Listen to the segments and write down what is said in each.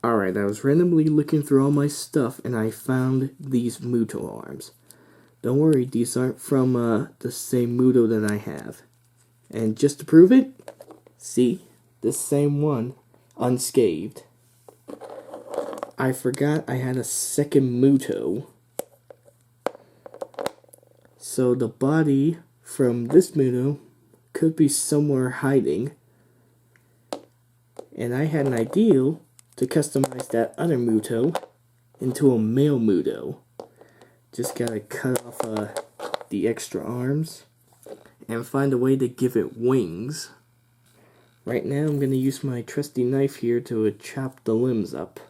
Alright, I was randomly looking through all my stuff and I found these Muto arms. Don't worry, these aren't from the same Muto that I have. And just to prove it, see, this same one, unscathed. I forgot I had a second Muto. So the body from this Muto could be somewhere hiding. And I had an idea to customize that other Muto into a male Muto. Just gotta cut off the extra arms and find a way to give it wings. Right now I'm gonna use my trusty knife here to chop the limbs up.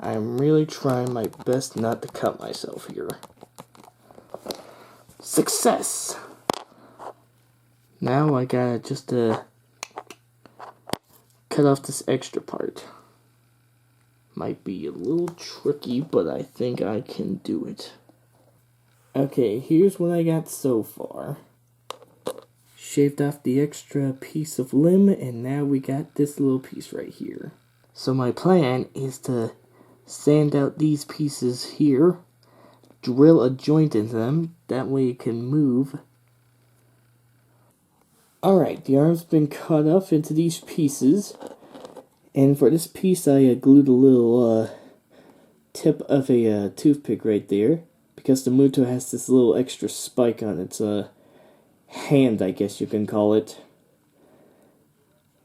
I'm really trying my best not to cut myself here. Success! Now I gotta just cut off this extra part. Might be a little tricky, but I think I can do it. Okay, here's what I got so far. Shaved off the extra piece of limb, and now we got this little piece right here. So my plan is to sand out these pieces here, drill a joint into them, that way it can move. Alright, the arm's been cut off into these pieces, and for this piece I glued a little tip of a toothpick right there, because the Muto has this little extra spike on its hand, I guess you can call it.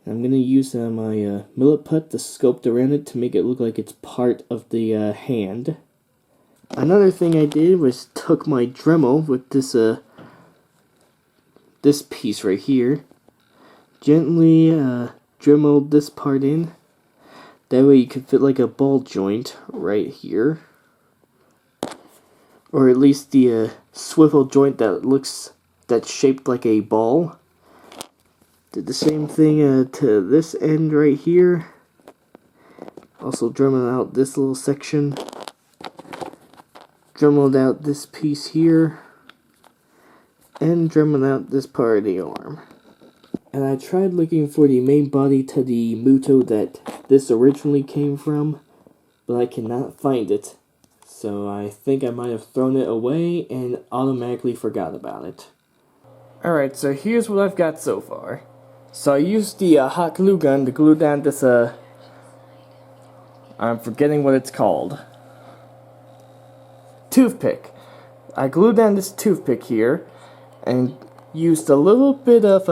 I'm going to use my millet put to sculpt around it to make it look like it's part of the hand. Another thing I did was took my Dremel with this piece right here, gently Dremeled this part in. That way you can fit like a ball joint right here. Or at least the swivel joint that's shaped like a ball. Did the same thing to this end right here. Also dremeled out this little section. Dremeled out this piece here. And dremeled out this part of the arm. And I tried looking for the main body to the Muto that this originally came from, but I cannot find it. So I think I might have thrown it away and automatically forgot about it. Alright, so here's what I've got so far. So I used the hot glue gun to glue down this, I'm forgetting what it's called. Toothpick. I glued down this toothpick here, and used a little bit of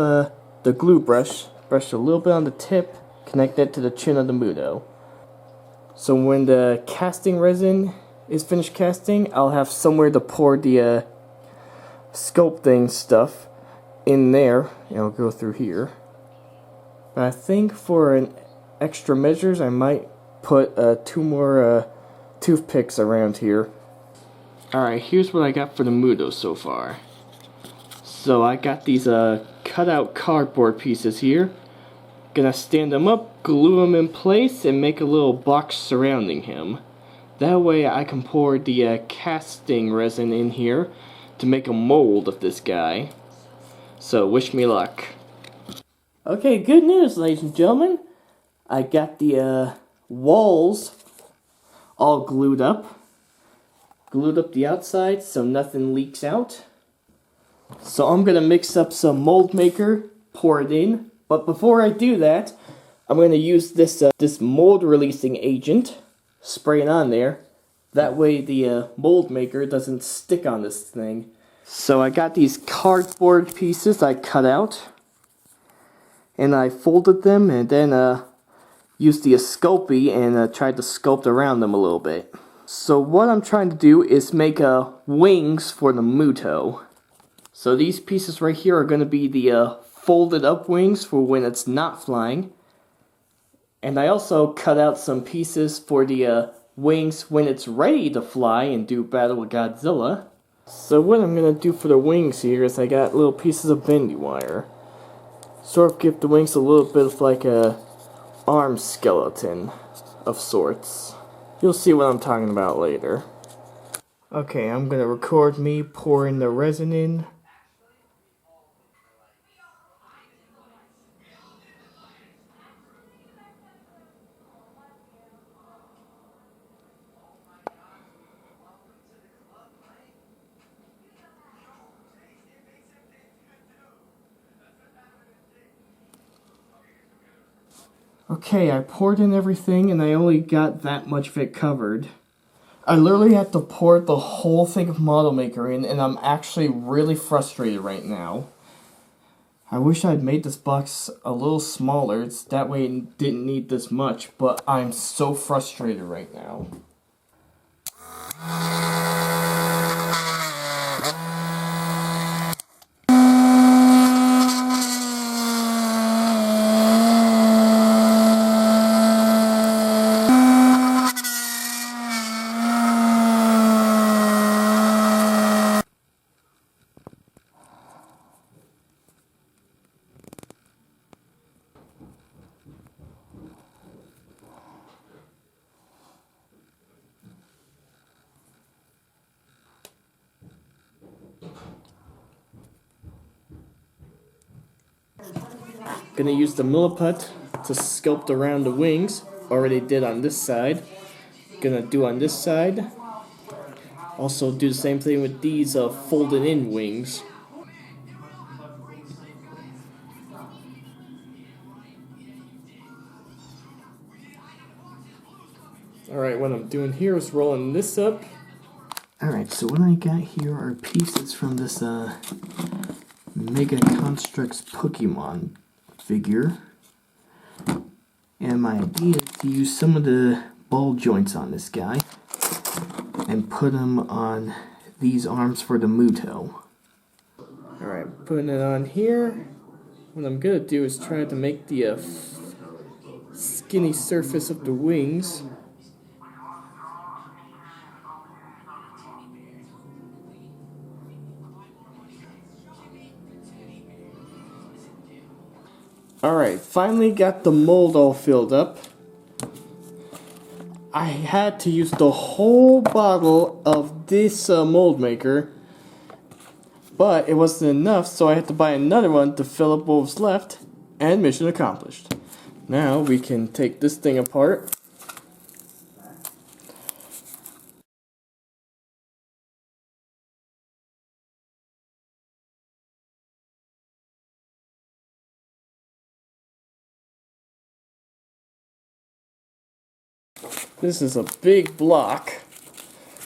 the glue brush, brushed a little bit on the tip, connect it to the chin of the Muto. So when the casting resin is finished casting, I'll have somewhere to pour the sculpting stuff in there, and I'll go through here. But I think for an extra measures, I might put 2 more toothpicks around here. Alright, here's what I got for the Muto so far. So I got these cut out cardboard pieces here. Gonna stand them up, glue them in place, and make a little box surrounding him. That way I can pour the casting resin in here to make a mold of this guy. So wish me luck. Okay, good news, ladies and gentlemen. I got the walls all glued up. Glued up the outside so nothing leaks out. So I'm going to mix up some mold maker, pour it in. But before I do that, I'm going to use this mold releasing agent, spray it on there. That way the mold maker doesn't stick on this thing. So I got these cardboard pieces I cut out. And I folded them and then used the Sculpey and tried to sculpt around them a little bit. So what I'm trying to do is make wings for the Muto. So these pieces right here are going to be the folded up wings for when it's not flying. And I also cut out some pieces for the wings when it's ready to fly and do battle with Godzilla. So what I'm going to do for the wings here is I got little pieces of bendy wire. Sort of give the wings a little bit of like a arm skeleton of sorts. You'll see what I'm talking about later. Okay, I'm gonna record me pouring the resin in. Okay, I poured in everything and I only got that much of it covered. I literally had to pour the whole thing of Model Maker in, and I'm actually really frustrated right now. I wish I'd made this box a little smaller, that way it didn't need this much, but I'm so frustrated right now. Gonna use the milliput to sculpt around the wings. Already did on this side. Gonna do on this side. Also do the same thing with these folded in wings. Alright, what I'm doing here is rolling this up. Alright, so what I got here are pieces from this Mega Constructs Pokemon figure. And my idea is to use some of the ball joints on this guy and put them on these arms for the Muto. Alright, putting it on here. What I'm gonna do is try to make the skinny surface of the wings. Alright, finally got the mold all filled up. I had to use the whole bottle of this mold maker, but it wasn't enough, so I had to buy another one to fill up what was left, and mission accomplished. Now we can take this thing apart. This is a big block.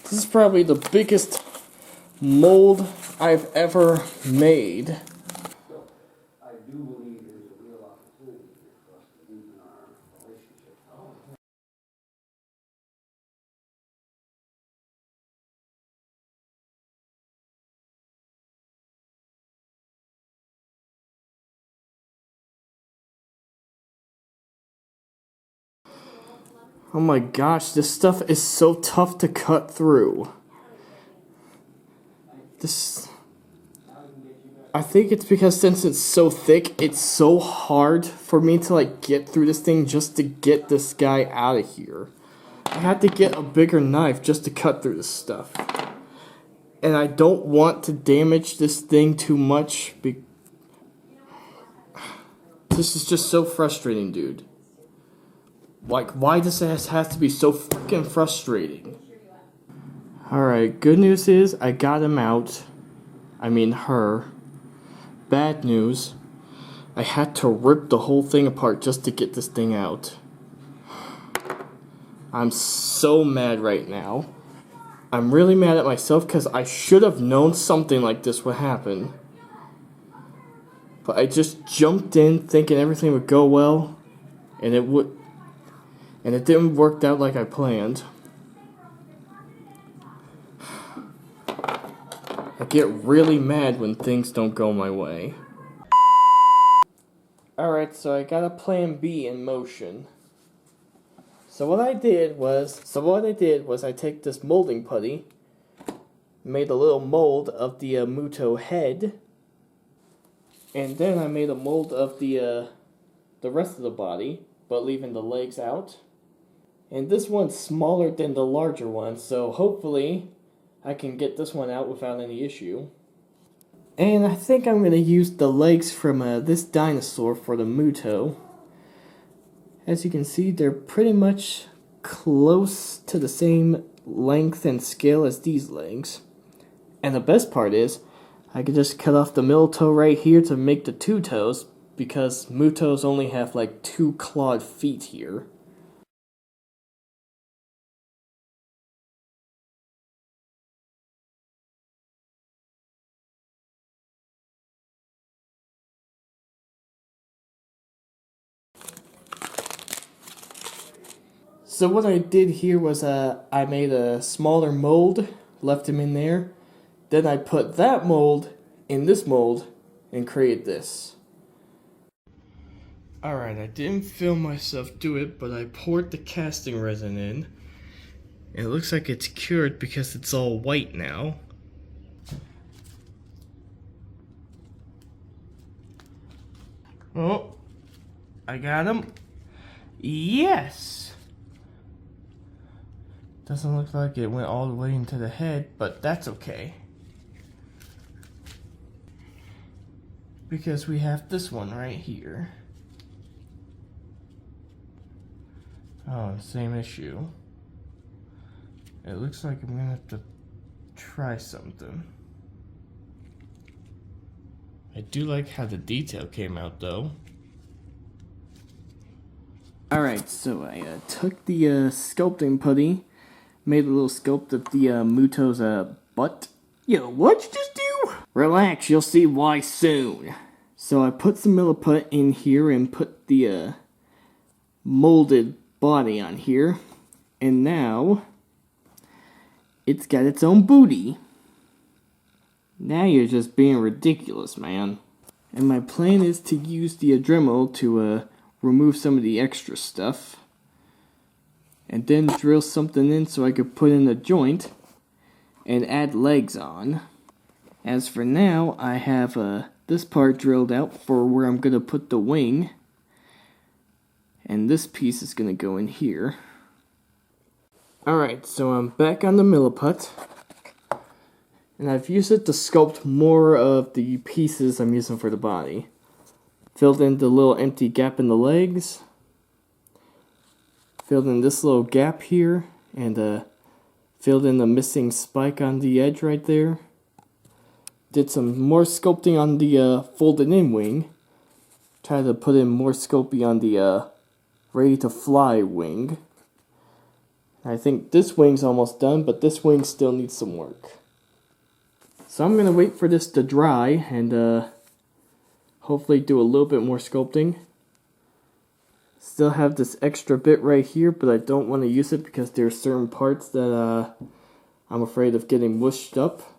This is probably the biggest mold I've ever made. I do believe there's a real opportunity here for us to deepen our relationship. Oh my gosh, this stuff is so tough to cut through. I think it's because since it's so thick, it's so hard for me to get through this thing just to get this guy out of here. I had to get a bigger knife just to cut through this stuff. And I don't want to damage this thing too much. This is just so frustrating, dude. Why does it have to be so fucking frustrating? Alright, good news is I got him out. I mean her. Bad news, I had to rip the whole thing apart just to get this thing out. I'm so mad right now. I'm really mad at myself because I should have known something like this would happen. But I just jumped in thinking everything would go well, and it didn't work out like I planned. I get really mad when things don't go my way. Alright, so I got a plan B in motion. So what I did was I take this molding putty, made a little mold of the Muto head, and then I made a mold of the rest of the body, but leaving the legs out. And this one's smaller than the larger one, so hopefully I can get this one out without any issue. And I think I'm going to use the legs from this dinosaur for the Muto. As you can see, they're pretty much close to the same length and scale as these legs. And the best part is, I could just cut off the middle toe right here to make the two toes, because Mutos only have like 2 clawed feet here. So what I did here was I made a smaller mold, left him in there. Then I put that mold in this mold and created this. Alright, I didn't film myself do it, but I poured the casting resin in. And it looks like it's cured because it's all white now. Oh, I got him. Yes! Doesn't look like it went all the way into the head, but that's okay. Because we have this one right here. Oh, same issue. It looks like I'm gonna have to try something. I do like how the detail came out though. Alright, so I took the sculpting putty, made a little sculpt of the Muto's butt. Yo, what'd you just do? Relax, you'll see why soon. So I put some milliput in here and put the molded body on here. And now, it's got its own booty. Now you're just being ridiculous, man. And my plan is to use the Dremel to remove some of the extra stuff. And then drill something in so I could put in a joint and add legs on. As for now, I have this part drilled out for where I'm going to put the wing. And this piece is going to go in here. Alright, so I'm back on the milliput. And I've used it to sculpt more of the pieces I'm using for the body. Filled in the little empty gap in the legs. Filled in this little gap here. And filled in the missing spike on the edge right there. Did some more sculpting on the folded in wing. Tried to put in more sculpting on the ready to fly wing. I think this wing's almost done, but this wing still needs some work. So I'm going to wait for this to dry and hopefully do a little bit more sculpting. Still have this extra bit right here, but I don't want to use it because there are certain parts that I'm afraid of getting mushed up.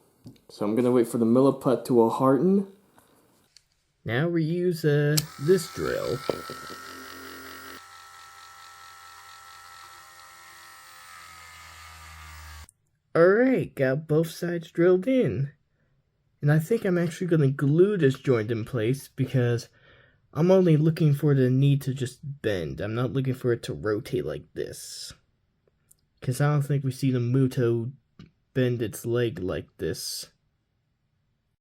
So I'm going to wait for the milliput to harden. Now we use this drill. Alright, got both sides drilled in. And I think I'm actually going to glue this joint in place because I'm only looking for the knee to just bend. I'm not looking for it to rotate like this. Because I don't think we see the Muto bend its leg like this.